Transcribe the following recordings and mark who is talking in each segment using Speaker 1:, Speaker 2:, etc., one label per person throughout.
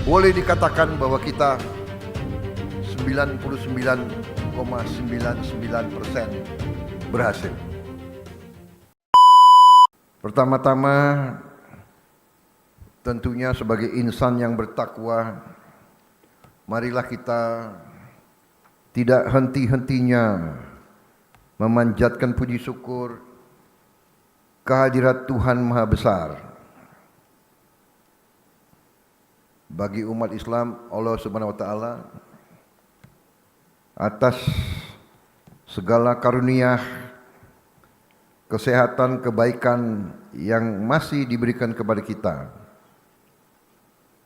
Speaker 1: Boleh dikatakan bahwa kita 99,99% berhasil. Pertama-tama, tentunya sebagai insan yang bertakwa, marilah kita tidak henti-hentinya memanjatkan puji syukur kehadirat Tuhan Maha Besar. Bagi umat Islam, Allah Subhanahu wa taala atas segala karunia, kesehatan, kebaikan yang masih diberikan kepada kita,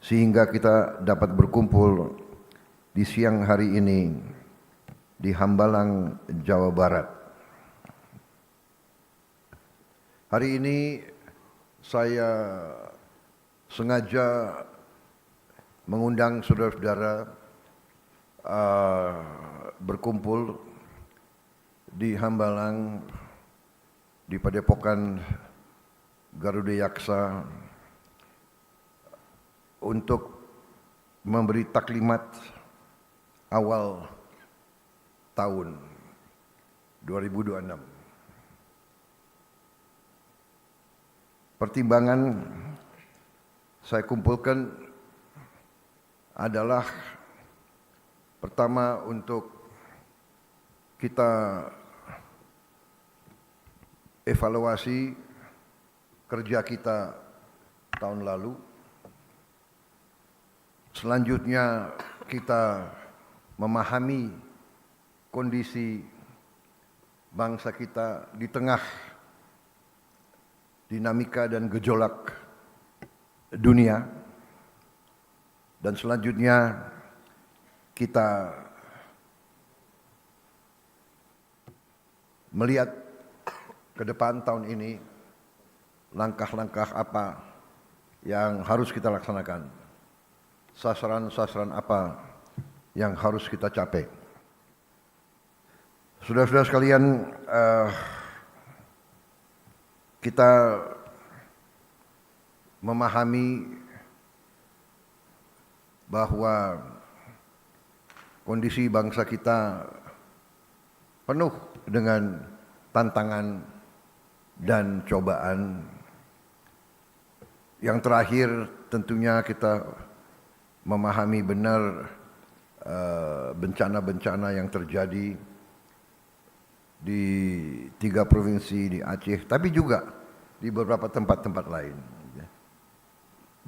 Speaker 1: sehingga kita dapat berkumpul di siang hari ini di Hambalang, Jawa Barat. Hari ini saya sengaja mengundang saudara-saudara berkumpul di Hambalang, di Padepokan Garuda Yaksa untuk memberi taklimat awal tahun 2026. Pertimbangan saya kumpulkan adalah pertama, untuk kita evaluasi kerja kita tahun lalu. Selanjutnya kita memahami kondisi bangsa kita di tengah dinamika dan gejolak dunia. Dan selanjutnya kita melihat ke depan tahun ini, langkah-langkah apa yang harus kita laksanakan, sasaran-sasaran apa yang harus kita capai. Saudara-saudara sekalian, kita memahami bahwa kondisi bangsa kita penuh dengan tantangan dan cobaan. Yang terakhir tentunya kita memahami benar bencana-bencana yang terjadi di 3 provinsi di Aceh, tapi juga di beberapa tempat-tempat lain.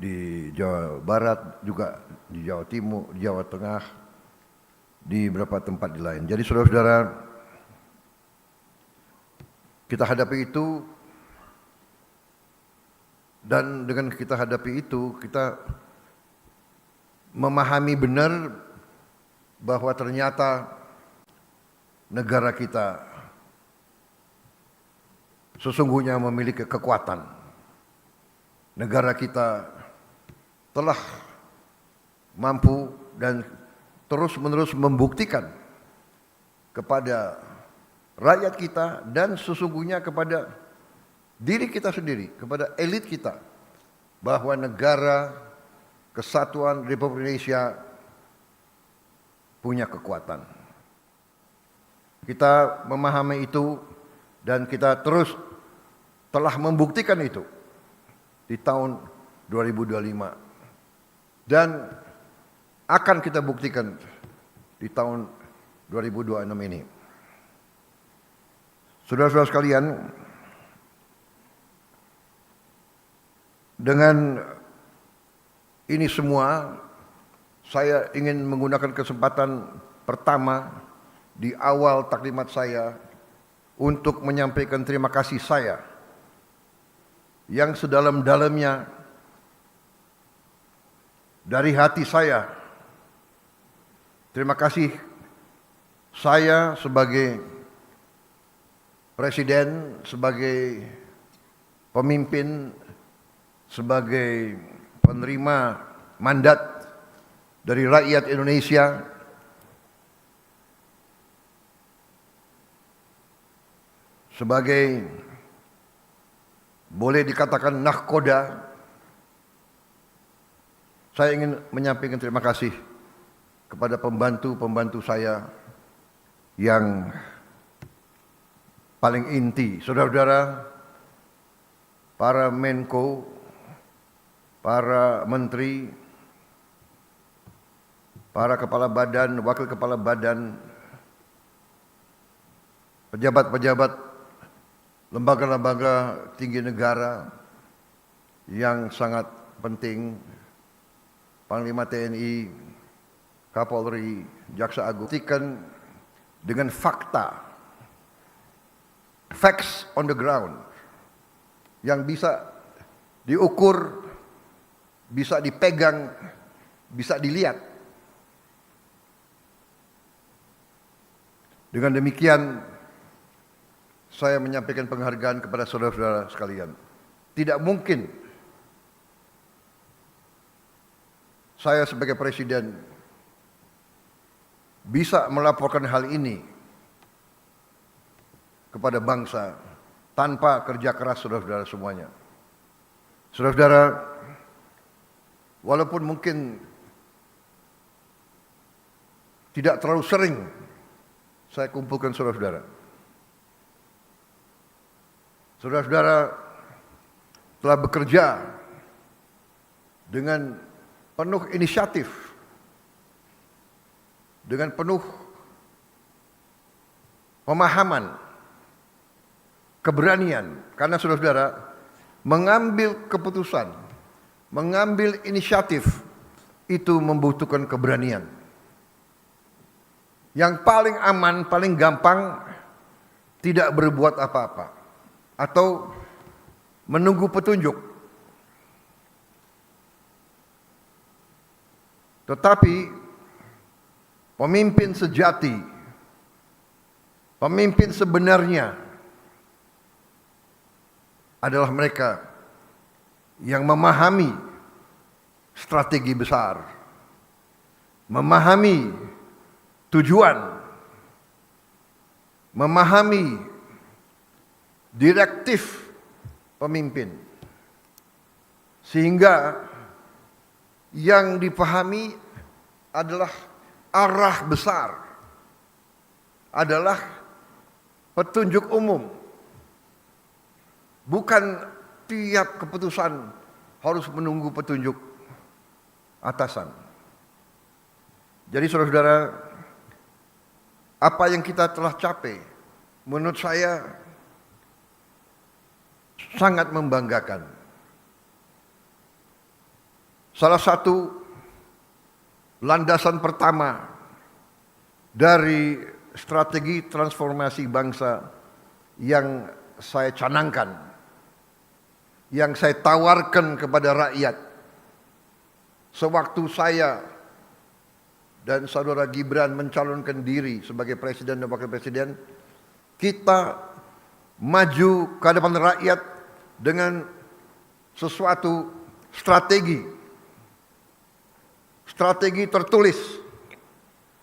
Speaker 1: Di Jawa Barat, juga di Jawa Timur, di Jawa Tengah, di beberapa tempat di lain. Jadi saudara-saudara, kita hadapi itu, dan dengan kita hadapi itu, kita memahami benar bahwa ternyata negara kita sesungguhnya memiliki kekuatan. Negara kita telah mampu dan terus-menerus membuktikan kepada rakyat kita dan sesungguhnya kepada diri kita sendiri, kepada elit kita, bahwa negara kesatuan Republik Indonesia punya kekuatan. Kita memahami itu dan kita terus telah membuktikan itu di tahun 2025 dan akan kita buktikan di tahun 2026 ini. Saudara-saudara sekalian, dengan ini semua saya ingin menggunakan kesempatan pertama di awal taklimat saya untuk menyampaikan terima kasih saya yang sedalam-dalamnya dari hati saya. Terima kasih saya sebagai presiden, sebagai pemimpin, sebagai penerima mandat dari rakyat Indonesia, sebagai boleh dikatakan nahkoda. Saya ingin menyampaikan terima kasih kepada pembantu-pembantu saya yang paling inti, saudara-saudara, para Menko, para menteri, para kepala badan, wakil kepala badan, pejabat-pejabat lembaga-lembaga tinggi negara yang sangat penting, Panglima TNI, Kapolri, Jaksa Agung, dengan fakta, facts on the ground, yang bisa diukur, bisa dipegang, bisa dilihat. Dengan demikian, saya menyampaikan penghargaan kepada saudara-saudara sekalian. Tidak mungkin saya sebagai presiden bisa melaporkan hal ini kepada bangsa tanpa kerja keras saudara-saudara semuanya. Saudara-saudara, walaupun mungkin tidak terlalu sering saya kumpulkan saudara-saudara, saudara-saudara telah bekerja dengan penuh inisiatif, dengan penuh pemahaman, keberanian, karena saudara-saudara mengambil keputusan, mengambil inisiatif itu membutuhkan keberanian. Yang paling aman, paling gampang tidak berbuat apa-apa atau menunggu petunjuk. Tetapi pemimpin sejati, pemimpin sebenarnya adalah mereka yang memahami strategi besar, memahami tujuan, memahami direktif pemimpin, sehingga yang dipahami adalah arah besar, adalah petunjuk umum. Bukan tiap keputusan harus menunggu petunjuk atasan. Jadi saudara-saudara, apa yang kita telah capai menurut saya sangat membanggakan. Salah satu landasan pertama dari strategi transformasi bangsa yang saya canangkan, yang saya tawarkan kepada rakyat sewaktu saya dan saudara Gibran mencalonkan diri sebagai presiden dan wakil presiden, kita maju ke hadapan rakyat dengan sesuatu strategi tertulis,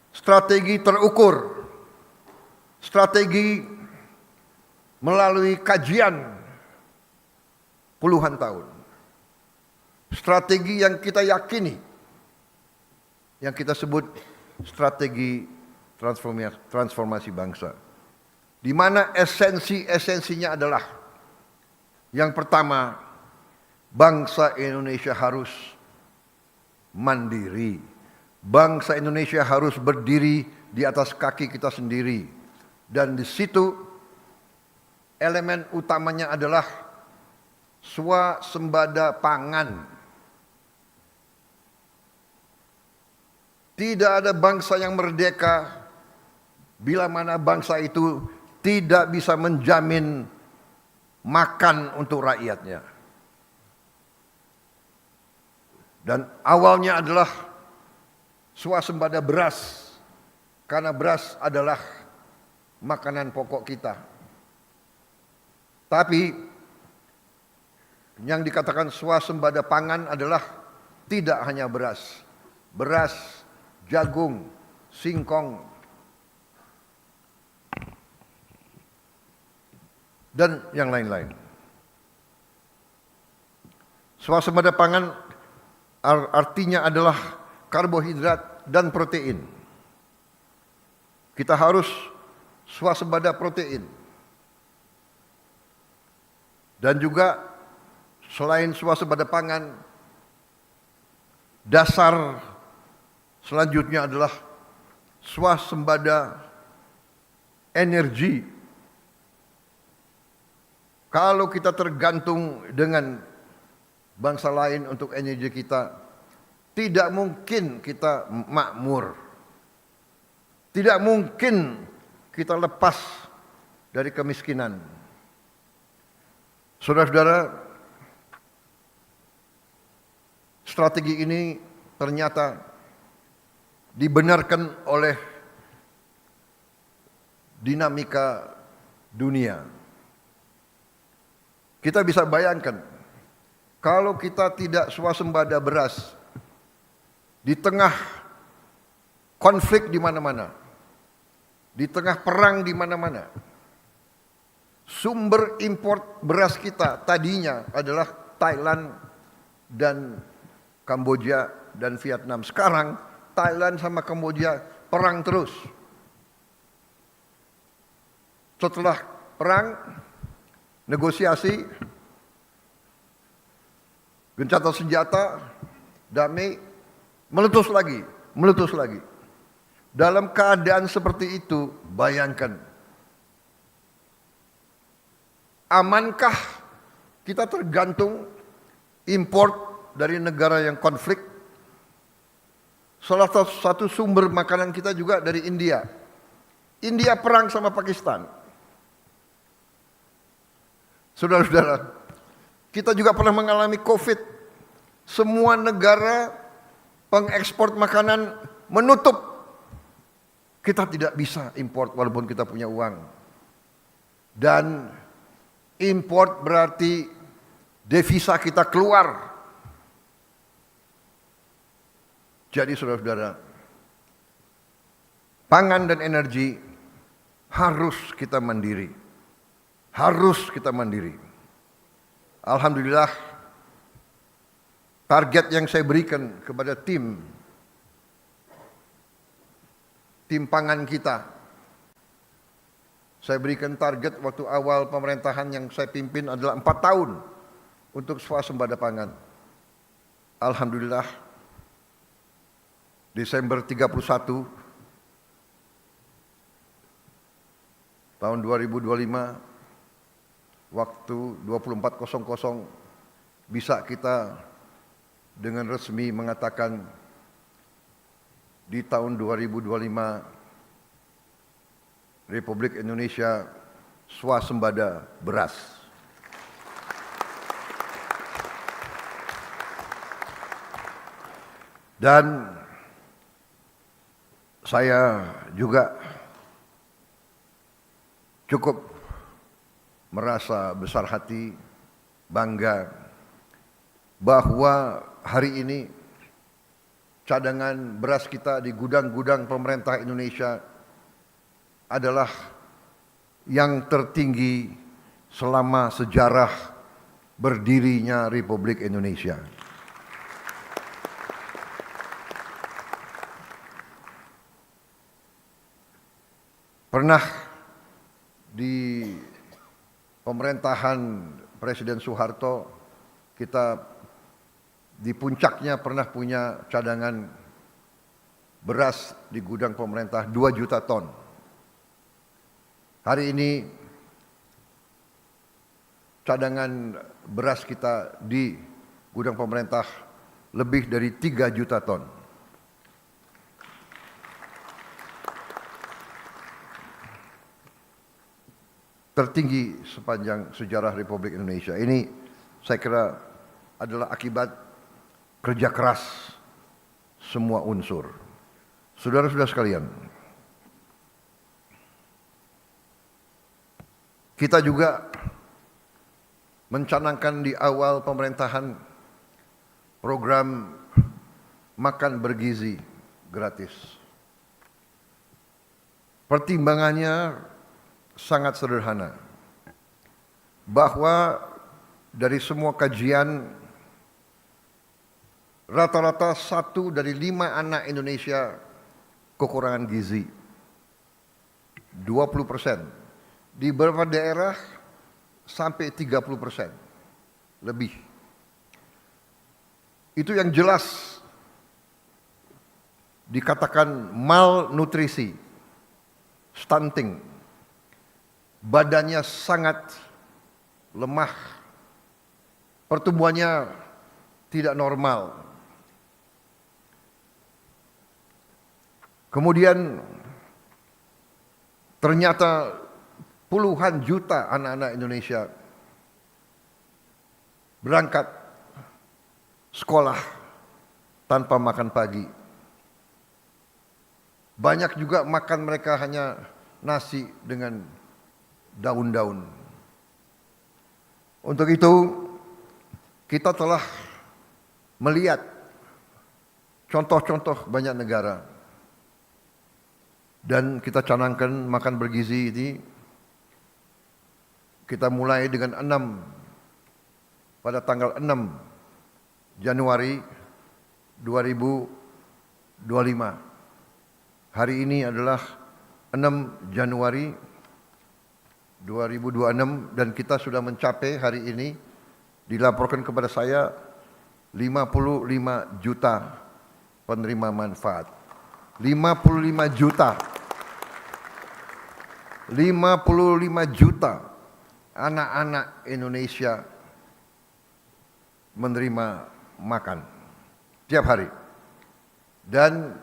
Speaker 1: strategi terukur, strategi melalui kajian puluhan tahun, strategi yang kita yakini, yang kita sebut strategi transformasi bangsa, di mana esensinya adalah yang pertama, bangsa Indonesia harus mandiri. Bangsa Indonesia harus berdiri di atas kaki kita sendiri. Dan di situ elemen utamanya adalah swasembada pangan. Tidak ada bangsa yang merdeka bila mana bangsa itu tidak bisa menjamin makan untuk rakyatnya. Dan awalnya adalah swasembada beras, karena beras adalah makanan pokok kita. Tapi yang dikatakan swasembada pangan adalah tidak hanya beras, jagung, singkong, dan yang lain-lain. Swasembada pangan artinya adalah karbohidrat dan protein. Kita harus swasembada protein. Dan juga selain swasembada pangan, dasar selanjutnya adalah swasembada energi. Kalau kita tergantung dengan bangsa lain untuk energi kita, tidak mungkin kita makmur. Tidak mungkin kita lepas dari kemiskinan. Saudara-saudara, strategi ini ternyata dibenarkan oleh dinamika dunia. Kita bisa bayangkan, kalau kita tidak swasembada beras di tengah konflik di mana-mana, di tengah perang di mana-mana, sumber import beras kita tadinya adalah Thailand dan Kamboja dan Vietnam. Sekarang Thailand sama Kamboja perang terus. Setelah perang, negosiasi, gencatan senjata, damai, meletus lagi. Dalam keadaan seperti itu, bayangkan, amankah kita tergantung import dari negara yang konflik? Salah satu sumber makanan kita juga dari India. India perang sama Pakistan. Saudara-saudara, kita juga pernah mengalami COVID. Semua negara pengekspor makanan menutup. Kita tidak bisa import walaupun kita punya uang. Dan import berarti devisa kita keluar. Jadi saudara-saudara, pangan dan energi harus kita mandiri. Alhamdulillah, target yang saya berikan kepada tim pangan kita, saya berikan target waktu awal pemerintahan yang saya pimpin adalah 4 tahun untuk swasembada pangan. Alhamdulillah, Desember 31 tahun 2025, waktu 24.00 bisa kita dengan resmi mengatakan di tahun 2025 Republik Indonesia swasembada beras. Dan saya juga cukup merasa besar hati, bangga bahwa hari ini cadangan beras kita di gudang-gudang pemerintah Indonesia adalah yang tertinggi selama sejarah berdirinya Republik Indonesia. Pernah di pemerintahan Presiden Soeharto, kita di puncaknya pernah punya cadangan beras di gudang pemerintah 2 juta ton. Hari ini cadangan beras kita di gudang pemerintah lebih dari 3 juta ton. Tertinggi sepanjang sejarah Republik Indonesia. Ini saya kira adalah akibat kerja keras semua unsur. Saudara-saudara sekalian, kita juga mencanangkan di awal pemerintahan program makan bergizi gratis. Pertimbangannya sangat sederhana, bahwa dari semua kajian rata-rata 1 dari 5 anak Indonesia kekurangan gizi. 20%. Di beberapa daerah sampai 30% lebih. Itu yang jelas dikatakan malnutrisi, stunting. Badannya sangat lemah, pertumbuhannya tidak normal. Kemudian ternyata puluhan juta anak-anak Indonesia berangkat sekolah tanpa makan pagi. Banyak juga makan mereka hanya nasi dengan daun-daun. Untuk itu kita telah melihat contoh-contoh banyak negara dan kita canangkan makan bergizi ini. Kita mulai dengan 6 pada tanggal 6 Januari 2025. Hari ini adalah 6 Januari 2026 dan kita sudah mencapai hari ini dilaporkan kepada saya 55 juta penerima manfaat. 55 juta. 55 juta anak-anak Indonesia menerima makan tiap hari. Dan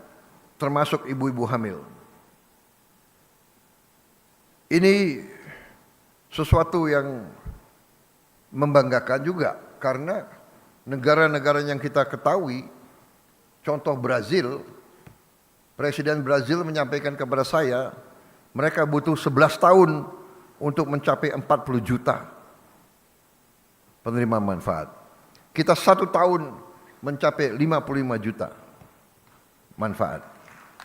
Speaker 1: termasuk ibu-ibu hamil. Ini sesuatu yang membanggakan juga karena negara-negara yang kita ketahui, contoh Brazil, Presiden Brazil menyampaikan kepada saya, mereka butuh 11 tahun untuk mencapai 40 juta penerima manfaat. Kita 1 tahun mencapai 55 juta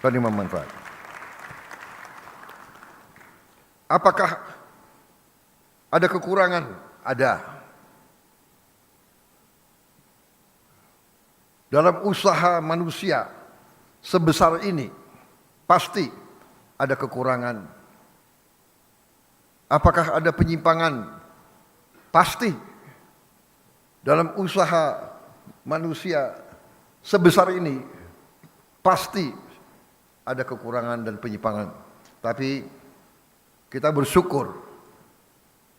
Speaker 1: penerima manfaat. Apakah ada kekurangan? Ada. Dalam usaha manusia sebesar ini pasti ada kekurangan. Apakah ada penyimpangan? Pasti. Dalam usaha manusia sebesar ini pasti ada kekurangan dan penyimpangan. Tapi kita bersyukur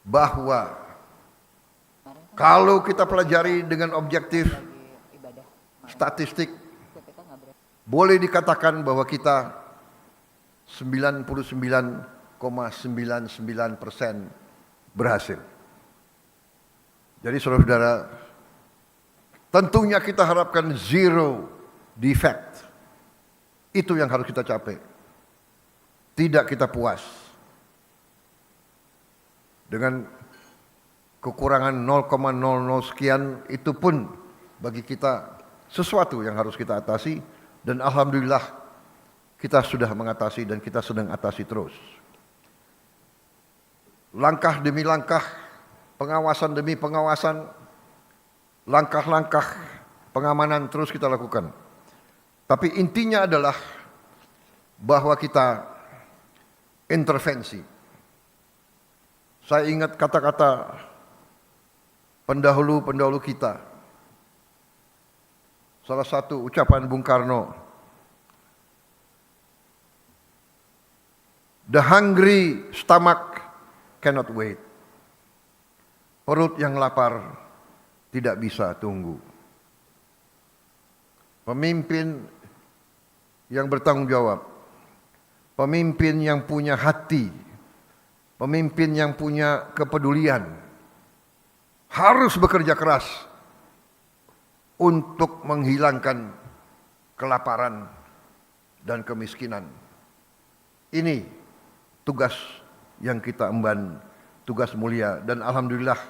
Speaker 1: bahwa kalau kita pelajari dengan objektif statistik, boleh dikatakan bahwa kita 99,99% berhasil. Jadi saudara-saudara, tentunya kita harapkan zero defect. Itu yang harus kita capai. Tidak kita puas dengan kekurangan 0,00 sekian, itu pun bagi kita sesuatu yang harus kita atasi, dan alhamdulillah kita sudah mengatasi dan kita sedang atasi terus. Langkah demi langkah, pengawasan demi pengawasan, langkah-langkah pengamanan terus kita lakukan. Tapi intinya adalah bahwa kita intervensi. Saya ingat kata-kata pendahulu-pendahulu kita. Salah satu ucapan Bung Karno, "The hungry stomach cannot wait." Perut yang lapar tidak bisa tunggu. Pemimpin yang bertanggung jawab, pemimpin yang punya hati, pemimpin yang punya kepedulian harus bekerja keras untuk menghilangkan kelaparan dan kemiskinan. Ini tugas yang kita emban, tugas mulia, dan alhamdulillah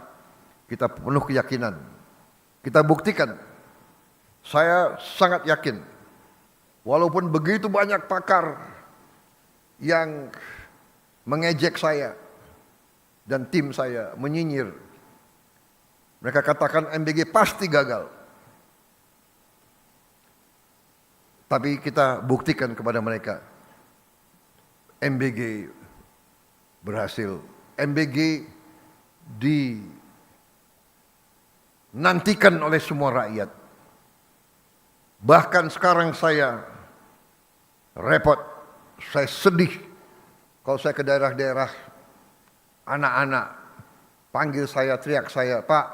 Speaker 1: kita penuh keyakinan. Kita buktikan. Saya sangat yakin, walaupun begitu banyak pakar yang mengejek saya dan tim saya, menyinyir. Mereka katakan MBG pasti gagal. Tapi kita buktikan kepada mereka, MBG berhasil. MBG dinantikan oleh semua rakyat. Bahkan sekarang saya repot, saya sedih kalau saya ke daerah-daerah, anak-anak panggil saya, teriak saya, "Pak,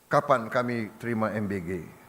Speaker 1: kapan kami terima MBG?"